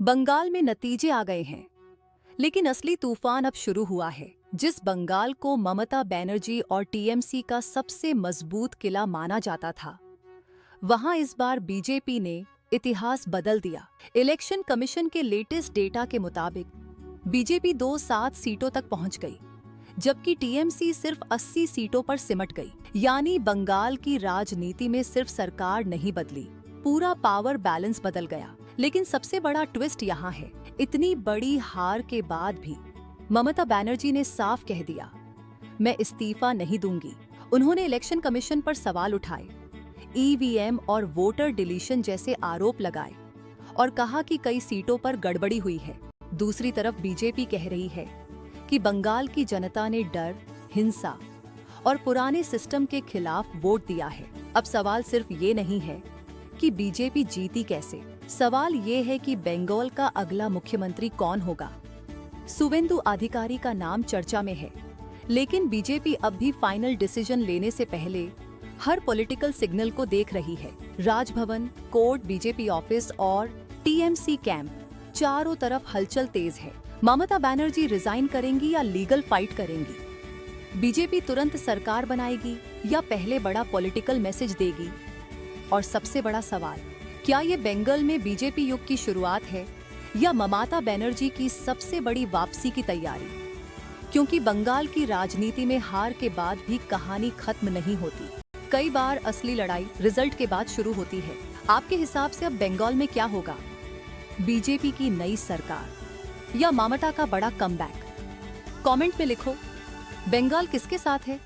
बंगाल में नतीजे आ गए हैं, लेकिन असली तूफान अब शुरू हुआ है। जिस बंगाल को ममता बनर्जी और टीएमसी का सबसे मजबूत किला माना जाता था, वहां इस बार बीजेपी ने इतिहास बदल दिया। इलेक्शन कमीशन के लेटेस्ट डेटा के मुताबिक बीजेपी 207 सीटों तक पहुंच गई, जबकि टीएमसी सिर्फ 80 सीटों पर सिमट गई। यानी बंगाल की राजनीति में सिर्फ सरकार नहीं बदली, पूरा पावर बैलेंस बदल गया। लेकिन सबसे बड़ा ट्विस्ट यहाँ है, इतनी बड़ी हार के बाद भी ममता बनर्जी ने साफ कह दिया, मैं इस्तीफा नहीं दूंगी। उन्होंने इलेक्शन कमीशन पर सवाल उठाए, ईवीएम और वोटर डिलीशन जैसे आरोप लगाए और कहा कि कई सीटों पर गड़बड़ी हुई है। दूसरी तरफ बीजेपी कह रही है कि बंगाल की जनता ने डर, हिंसा और पुराने सिस्टम के खिलाफ वोट दिया है। अब सवाल सिर्फ ये नहीं है कि बीजेपी जीती कैसे, सवाल ये है कि बंगाल का अगला मुख्यमंत्री कौन होगा। सुवेंदु अधिकारी का नाम चर्चा में है, लेकिन बीजेपी अब भी फाइनल डिसीजन लेने से पहले हर पॉलिटिकल सिग्नल को देख रही है। राजभवन, कोर्ट, बीजेपी ऑफिस और टीएमसी कैंप, चारों तरफ हलचल तेज है। ममता बनर्जी रिजाइन करेंगी या लीगल फाइट करेंगी? बीजेपी तुरंत सरकार बनाएगी या पहले बड़ा पॉलिटिकल मैसेज देगी? और सबसे बड़ा सवाल, क्या ये बंगाल में बीजेपी युग की शुरुआत है या ममता बनर्जी की सबसे बड़ी वापसी की तैयारी? क्योंकि बंगाल की राजनीति में हार के बाद भी कहानी खत्म नहीं होती। कई बार असली लड़ाई रिजल्ट के बाद शुरू होती है। आपके हिसाब से अब बंगाल में क्या होगा? बीजेपी की नई सरकार या ममता का बड़ा कमबैक? कमेंट में लिखो, बंगाल किसके साथ है?